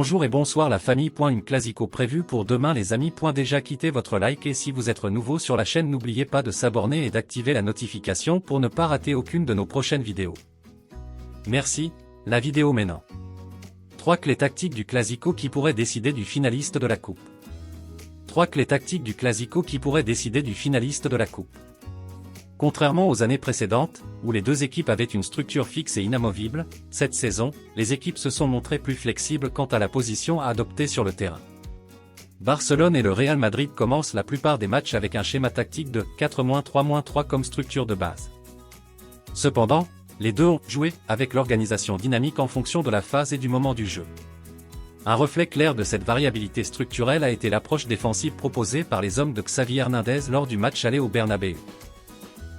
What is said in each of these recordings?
Bonjour et bonsoir la famille. Une classico prévu pour demain les amis. Déjà quittez votre like et si vous êtes nouveau sur la chaîne n'oubliez pas de s'abonner et d'activer la notification pour ne pas rater aucune de nos prochaines vidéos. Merci, la vidéo maintenant. 3 clés tactiques du classico qui pourraient décider du finaliste de la coupe. 3 clés tactiques du classico qui pourraient décider du finaliste de la coupe. Contrairement aux années précédentes, où les deux équipes avaient une structure fixe et inamovible, cette saison, les équipes se sont montrées plus flexibles quant à la position à adopter sur le terrain. Barcelone et le Real Madrid commencent la plupart des matchs avec un schéma tactique de 4-3-3 comme structure de base. Cependant, les deux ont joué avec l'organisation dynamique en fonction de la phase et du moment du jeu. Un reflet clair de cette variabilité structurelle a été l'approche défensive proposée par les hommes de Xavi Hernandez lors du match aller au Bernabéu.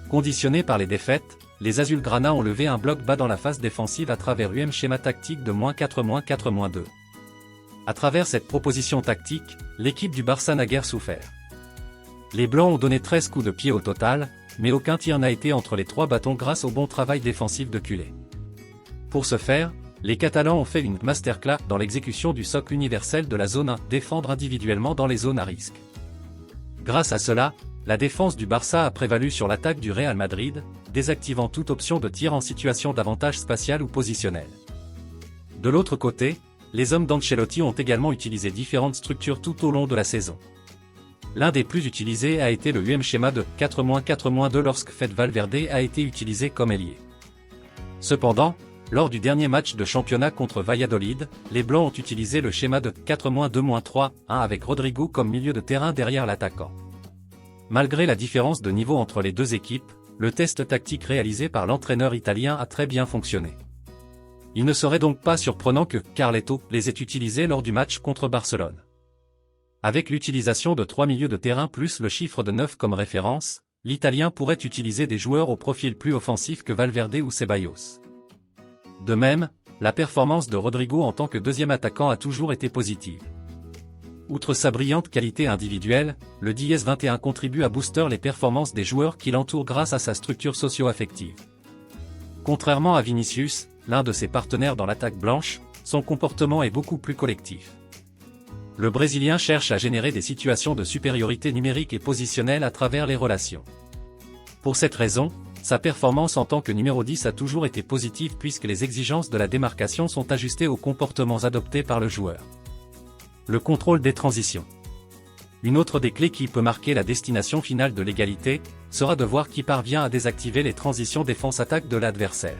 Conditionnés par les défaites, les Azulgrana ont levé un bloc bas dans la phase défensive à travers un schéma tactique de -4-4-2. À travers cette proposition tactique, l'équipe du Barça n'a guère souffert. Les Blancs ont donné 13 coups de pied au total, mais aucun tir n'a été entre les 3 bâtons grâce au bon travail défensif de Culé. Pour ce faire, les Catalans ont fait une masterclass dans l'exécution du socle universel de la zone 1, défendre individuellement dans les zones à risque. Grâce à cela, la défense du Barça a prévalu sur l'attaque du Real Madrid, désactivant toute option de tir en situation d'avantage spatial ou positionnel. De l'autre côté, les hommes d'Ancelotti ont également utilisé différentes structures tout au long de la saison. L'un des plus utilisés a été le schéma de 4-4-2 lorsque Fede Valverde a été utilisé comme ailier. Cependant, lors du dernier match de championnat contre Valladolid, les Blancs ont utilisé le schéma de 4-2-3-1 avec Rodrigo comme milieu de terrain derrière l'attaquant. Malgré la différence de niveau entre les deux équipes, le test tactique réalisé par l'entraîneur italien a très bien fonctionné. Il ne serait donc pas surprenant que Carleto les ait utilisés lors du match contre Barcelone. Avec l'utilisation de 3 milieux de terrain plus le chiffre de 9 comme référence, l'Italien pourrait utiliser des joueurs au profil plus offensif que Valverde ou Ceballos. De même, la performance de Rodrigo en tant que deuxième attaquant a toujours été positive. Outre sa brillante qualité individuelle, le 10-21 contribue à booster les performances des joueurs qui l'entourent grâce à sa structure socio-affective. Contrairement à Vinicius, l'un de ses partenaires dans l'attaque blanche, son comportement est beaucoup plus collectif. Le Brésilien cherche à générer des situations de supériorité numérique et positionnelle à travers les relations. Pour cette raison, sa performance en tant que numéro 10 a toujours été positive puisque les exigences de la démarcation sont ajustées aux comportements adoptés par le joueur. Le contrôle des transitions. Une autre des clés qui peut marquer la destination finale de l'égalité, sera de voir qui parvient à désactiver les transitions défense-attaque de l'adversaire.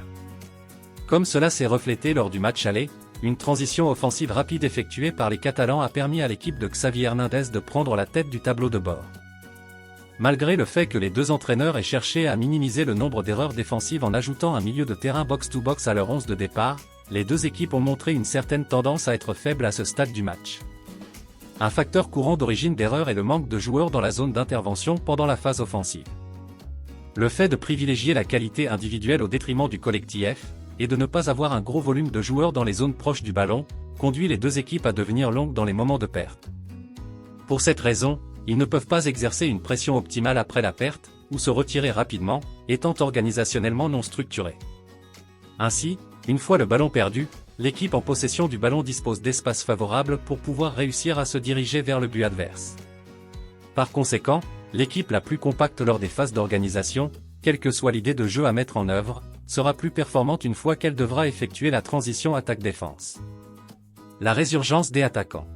Comme cela s'est reflété lors du match aller, une transition offensive rapide effectuée par les Catalans a permis à l'équipe de Xavi Hernandez de prendre la tête du tableau de bord. Malgré le fait que les deux entraîneurs aient cherché à minimiser le nombre d'erreurs défensives en ajoutant un milieu de terrain box-to-box à leur 11 de départ, les deux équipes ont montré une certaine tendance à être faibles à ce stade du match. Un facteur courant d'origine d'erreur est le manque de joueurs dans la zone d'intervention pendant la phase offensive. Le fait de privilégier la qualité individuelle au détriment du collectif, et de ne pas avoir un gros volume de joueurs dans les zones proches du ballon, conduit les deux équipes à devenir longues dans les moments de perte. Pour cette raison, ils ne peuvent pas exercer une pression optimale après la perte, ou se retirer rapidement, étant organisationnellement non structurés. Ainsi, une fois le ballon perdu, l'équipe en possession du ballon dispose d'espaces favorables pour pouvoir réussir à se diriger vers le but adverse. Par conséquent, l'équipe la plus compacte lors des phases d'organisation, quelle que soit l'idée de jeu à mettre en œuvre, sera plus performante une fois qu'elle devra effectuer la transition attaque-défense. La résurgence des attaquants.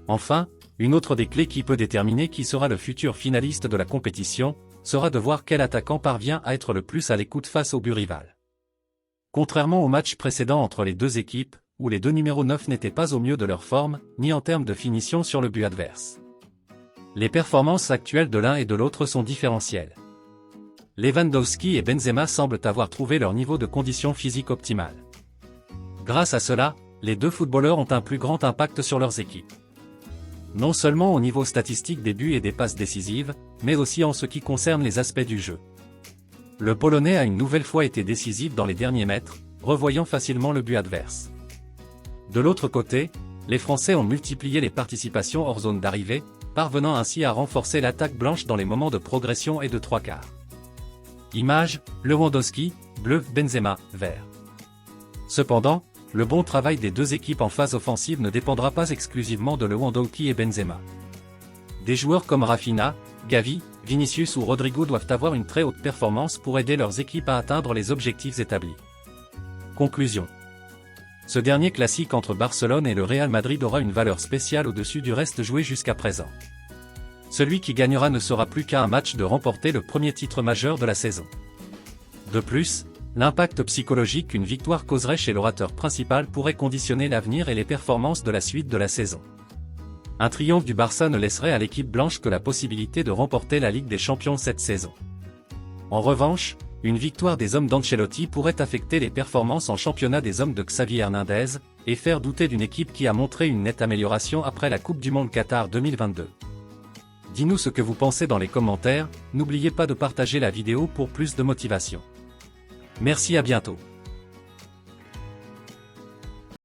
Enfin, une autre des clés qui peut déterminer qui sera le futur finaliste de la compétition, sera de voir quel attaquant parvient à être le plus à l'écoute face au but rival. Contrairement au match précédent entre les deux équipes, où les deux numéros 9 n'étaient pas au mieux de leur forme, ni en termes de finition sur le but adverse. Les performances actuelles de l'un et de l'autre sont différentielles. Lewandowski et Benzema semblent avoir trouvé leur niveau de condition physique optimale. Grâce à cela, les deux footballeurs ont un plus grand impact sur leurs équipes. Non seulement au niveau statistique des buts et des passes décisives, mais aussi en ce qui concerne les aspects du jeu. Le Polonais a une nouvelle fois été décisif dans les derniers mètres, revoyant facilement le but adverse. De l'autre côté, les Français ont multiplié les participations hors zone d'arrivée, parvenant ainsi à renforcer l'attaque blanche dans les moments de progression et de 3/4. Image, Lewandowski, bleu, Benzema, vert. Cependant, le bon travail des deux équipes en phase offensive ne dépendra pas exclusivement de Lewandowski et Benzema. Des joueurs comme Rafinha, Gavi, Vinicius ou Rodrigo doivent avoir une très haute performance pour aider leurs équipes à atteindre les objectifs établis. Conclusion. Ce dernier classique entre Barcelone et le Real Madrid aura une valeur spéciale au-dessus du reste joué jusqu'à présent. Celui qui gagnera ne sera plus qu'à un match de remporter le premier titre majeur de la saison. De plus, l'impact psychologique qu'une victoire causerait chez l'orateur principal pourrait conditionner l'avenir et les performances de la suite de la saison. Un triomphe du Barça ne laisserait à l'équipe blanche que la possibilité de remporter la Ligue des Champions cette saison. En revanche, une victoire des hommes d'Ancelotti pourrait affecter les performances en championnat des hommes de Xavi Hernandez, et faire douter d'une équipe qui a montré une nette amélioration après la Coupe du Monde Qatar 2022. Dis-nous ce que vous pensez dans les commentaires, n'oubliez pas de partager la vidéo pour plus de motivation. Merci, à bientôt.